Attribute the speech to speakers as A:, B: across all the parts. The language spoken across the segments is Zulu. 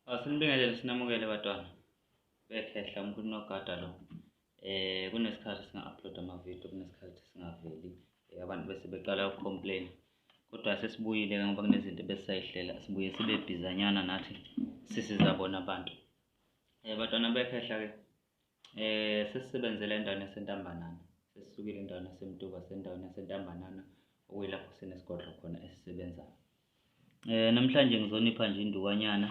A: Asinibingelele sinamukele batwana bekhehla umkhulu nogada lo. Kunesikhathi singa-upload amavidiyo, kunesikhathi singaveli. Abantu bese beqala ukukhomplayina. Kodwa sesibuyile-ke ngoba kunezinto besisayihlela, sibuye sibe bhizanyana nathi sisizabona abantu. Batwana bekhehla-ke sesisebenzele endaweni yaseNtambanana. Sesisukile endaweni yaseMtuba sendaweni yaseNtambanana okuyilapho sinesigodlo khona esisebenzayo. Namhlanje ngizonipha nje indukanyana.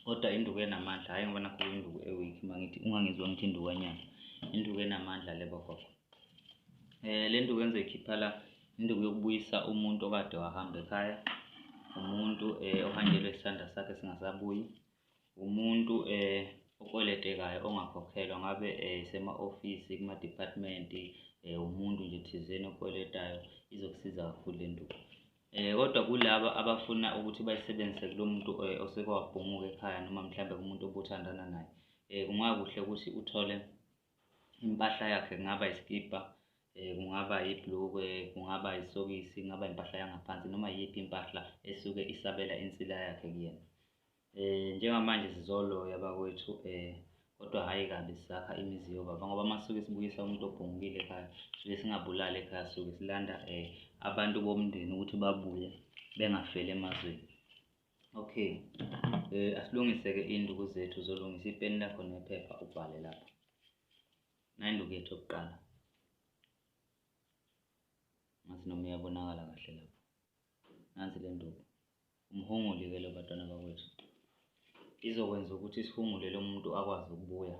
A: Kodwa induku enamandla, hayi ngoba nakho induku e-weak mangithi ungangizwa ngithi indukanyana. Induku enamandla le bogogo. Le nduku engizoyikhipha la, induku yokubuyisa umuntu okade wahamba ekhaya, umuntu ohanjelwe isandla sakhe singasabuyi, umuntu okweletekayo ongakhokhelwa, ngabe isema-ofisi, kuma-department, umuntu nje thizeni okweletayo, izokusiza kakhulu le nduku. Kodwa kulaba abafuna ukuthi bayisebenzise kulo muntu oseke wabhunguka ekhaya noma mhlambe kumuntu obuthandana naye, kungakuhle ukuthi uthole impahla yakhe, kungaba iskipa, kungaba ibhlukwe, kungaba isokisi, kungaba impahla yangaphansi noma yiphi impahla esuke isabela insila yakhe kuyena. Njengamanje sizoloya bakwethu, kodwa hhayi kabi sisakha imizi yobaba ngoba masuke sibuyisa umuntu obhungukile ekhaya, suke singabulali ekhaya, suke silanda abantu bomndeni ukuthi babuye bengafeli emazweni. Okay, asilungise-ke induku zethu, uzolungisa ipeni lakho nephepha ubhale lapha. Nayinduku yethu yokuqala, ngathi noma iyabonakala kahle lapha. Nansi le nduku, umhunguli-ke lo batwana bakwethu. Izokwenza ukuthi sihungule lo muntu akwazi ukubuya,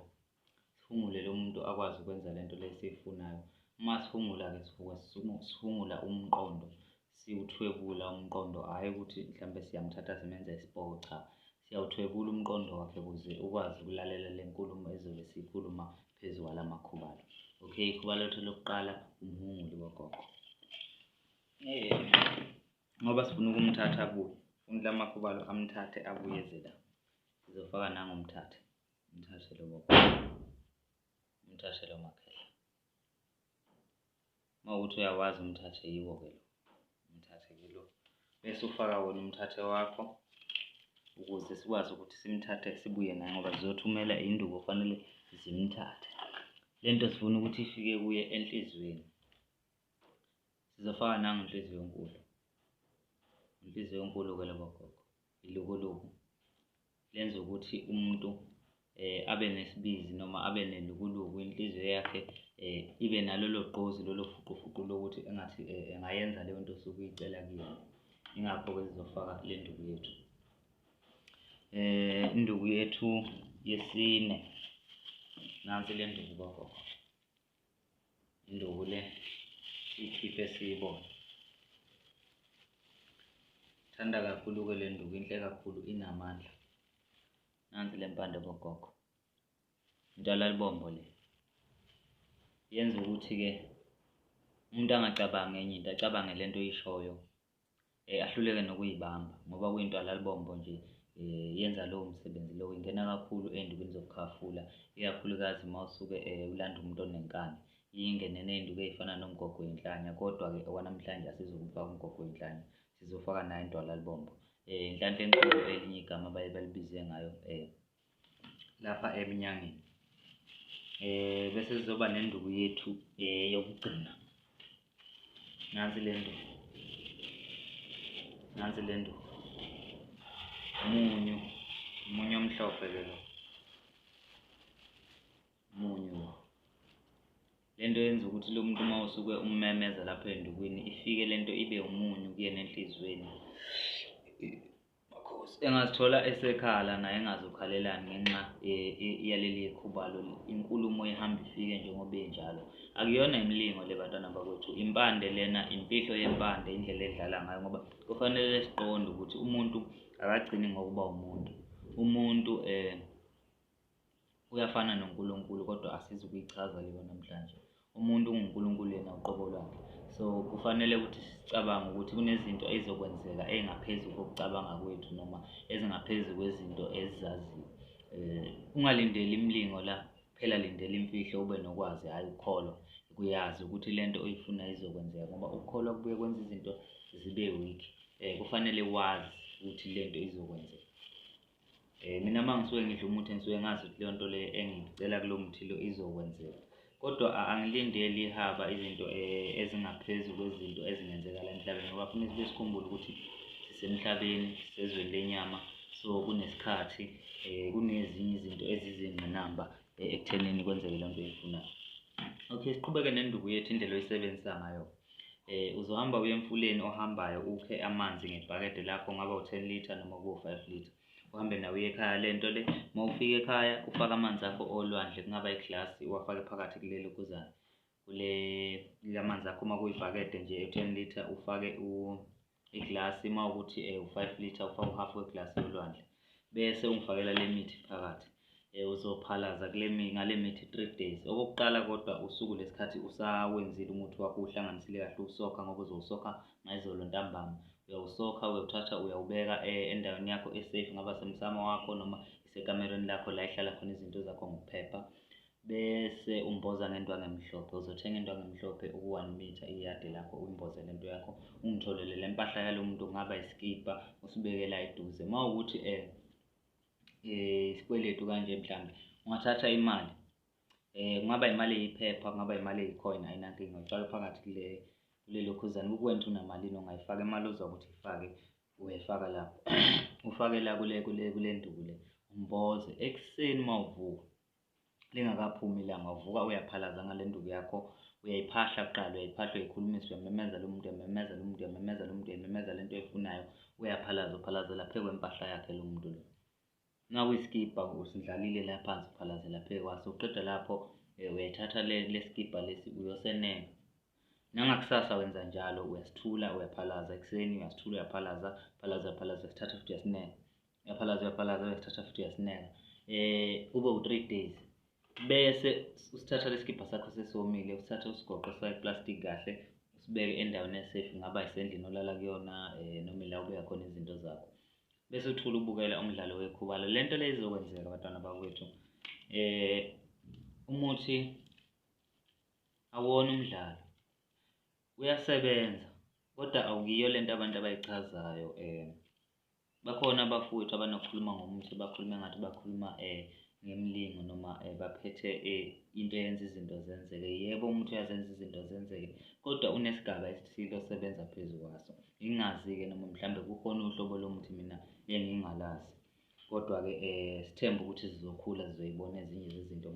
A: sihungule lo muntu akwazi ukwenza lento le esiyifunayo. Uma sihungula-ke sihungula umqondo, siwuthwebula umqondo, hhayi ukuthi mhlambe siyamthatha simenza isipoki, cha. Siyawuthwebula umqondo wakhe ukuze ukwazi ukulalela le nkulumo ezobe siyikhuluma phezu kwala makhubalo. Okay, ikhuba lethu lokuqala, umhunguli bogogo. Ngoba sifuna ukumthatha abuye, ufuna la makhubalo amthathe abuyeze la. Sizofaka nangomthathe, umthathe lo bogogo, umthathe lo makhehla. Uma ukuthi uyawazi umthathe, yiwo-ke lo, umthathe-ke lo. Bese ufaka wona umthathe wakho ukuze sikwazi ukuthi simthathe sibuye naye ngoba sizothumela induku kufanele zimthathe. Lento sifuna ukuthi ifike kuye enhlizweni. Sizofaka nangenhliziyo enkulu. Inhliziyo enkulu-ke lo bogogo, ilukuluku. Lenza ukuthi umuntu abe nesibizi noma abe nelukuluku, inhliziyo yakhe ibe nalolo gqozi, lolo fuqufuqu lokuthi engathi engayenza leyo nto osuke uyicela kuyena. Ingakho-ke sizofaka le nduku yethu. Induku yethu yesine, nansi le nduku bogogo. Induku le siyikhiphe siyibone. Thanda kakhulu-ke le nduku, inhle kakhulu, inamandla. Nansi le mpande bogogo, intalalibombo le. Yenza ukuthi-ke umuntu angacabangi enye into, acabange lento oyishoyo, ahluleke nokuyibamba ngoba kuyintalalibombo nje. Yenza lowo msebenzi lowo, ingena kakhulu ey'ndukweni zokukhafula, ikakhulukazi uma usuke ulanda umuntu onenkani. Ingene ney'nduku ey'fana nomgogo wenhlanya, kodwa-ke okwanamhlanje asizokufaka umgogo wenhlanya, sizofaka nayo intalalibombo. Inhlanhla enkulu elinye igama baye balibize ngayo lapha eminyangeni. Bese sizoba nenduku yethu yokugcina. Nansi le nduku, nansi le nduku, umunyu, umunyu omhlophe-ke lo, umunyu. Lento yenza ukuthi lo muntu uma usuke ummemeza lapho endukwini, ifike lento ibe umunyu kuye nenhlizweni. Makhosi, engazithola esekhala naye engazukhalelani ngenxa yaleli khubalo, inkulumo ihamba ifike njengoba enjalo. Akuyona imilingo le batwana bakwethu, impande lena, impihlo yempande, indlela edlala ngayo ngoba kufanele siqonde ukuthi umuntu akagcini ngokuba umuntu. Umuntu uyafana noNkulunkulu kodwa asizukuyichaza leyo namhlanje. Umuntu unguNkulunkulu yena uqobo lwakhe. So kufanele ukuthi sicabange ukuthi kunezinto ezizokwenzeka ey'ngaphezu kokucabanga kwethu noma ezingaphezu kwezinto ezizaziyo. Ungalindeli imilingo la, phela lindela imfihlo, ube nokwazi, hhayi ukukholwa, kuyazi ukuthi lento oyifuna izokwenzeka ngoba ukukholwa kubuye kwenza izinto zibe weak. Kufanele wazi ukuthi lento izokwenzeka. mina mangisuke ngidla umuthi ngisuke ngazi ukuthi leyo nto le engicela kulo muthi lo izokwenzeka, kodwa angilindeli ihaba izinto ezingaphezu kwezinto ezingenzekala emhlabeni, ngoba kufanele sibe sikhumbule ukuthi sisemhlabeni, sisezweni lenyama. So kunesikhathi kunezinye izinto ezizingqinamba ekuthenini kwenzeke le nto oyifunayo. Okay, siqhubeke nenduku yethu, indlela oyisebenzisa ngayo. Uzohamba uye emfuleni ohambayo ukhe amanzi ngebhakede lakho, kungaba u-10 litre noma kube u-5 litre. Uhambe nawe uye ekhaya. Le nto le uma ufika ekhaya ufake amanzi akho olwandle, kungaba iglasi, uwafake phakathi kuleli lokuzana amanzi akho. Uma kuyibhakede nje 10 litre ufake iglasi, uma ukuthi u-5 litre ufake u-half weglasi yolwandle, bese ungifakela le mithi phakathi. Uzophalaza ngale mithi 3 days. Okokuqala kodwa usuku lesikhathi usawenzile umuthi wakho, uhlanganisile kahle, usokha, ngoba uzowusokha ngayizolo ntambama. Uyawusokha, uyawuthatha, uyawubeka endaweni yakho e-safe, ngaba semsamo wakho noma isekamerweni lakho la ihlala khona izinto zakho ngokuphepha. Bese umboza ngendwangu emhlophe. Uzothenga indwangu emhlophe u-1 meter iyade lakho, uyimboze le nto yakho, ungitholele le mpahla yalo muntu, kungaba iskipa, usibeke la eduze. Uma ukuthi isikweletu kanje mhlawumbe, ungathatha imali, kungaba imali eyiphepha, kungaba imali eyicoin, ayinankinga, uyifake phakathi kule lokhuzana. Kukuwena unamalini ongayifaka, imali ozwa ukuthi ifake uyayifaka lapho. Ufake la kule nduku le, umboze. Ekuseni uma uvuka lingakaphumi ilanga, uvuka uyaphalaza ngale nduku yakho. Uyayiphahla kuqala, uyayikhulumisa, uyamemeza lo muntu, uyamemeza lo muntu, uyamemeza lo muntu, uyamemeza le nto oyifunayo, uyaphalaza, uphalazela phezu kwempahla yakhe lo muntu lo. Uma kuyisikipa usindlalile la phansi, uphalazela phezu kwaso. Uqeda lapho uyayithatha le skipa lesi uyosenenga. Nangakusasa wenza njalo, uyasithula, uyaphalaza. Ekuseni uyasithula, uyaphalaza, uyasithatha futhi uyasinenga, uyaphalaza, uyasithatha futhi uyasinenga. Kube u-3 days. Bese usithatha le skipa sakho sesomile, usithatha usigoqe, usifake iplastic kahle, usibeke endaweni e-safe, kungaba isendlini olala kuyona noma la ubeka khona izinto zakho. Bese uthula ubukela umdlalo wekhubalo. Le nto le izokwenzeka abantwana bakwethu. Umuthi awona umdlalo, uyasebenza, kodwa awuyiyo le nto abantu abayichazayo. Bakhona abafowethu abanokukhuluma ngomuthi, bakhulume ngathi bakhuluma ngemlingo noma baphethe into eyenza izinto zenzeke. Yebo, umuthi uyazenza izinto zenzeke, kodwa unesigaba esithile osebenza phezu kwaso. Ngingazi-ke noma mhlawumbe kukhona uhlobo lomuthi mina engingalazi, kodwa-ke sithemba ukuthi zizokhula, zizoyibona ezinye zezinto.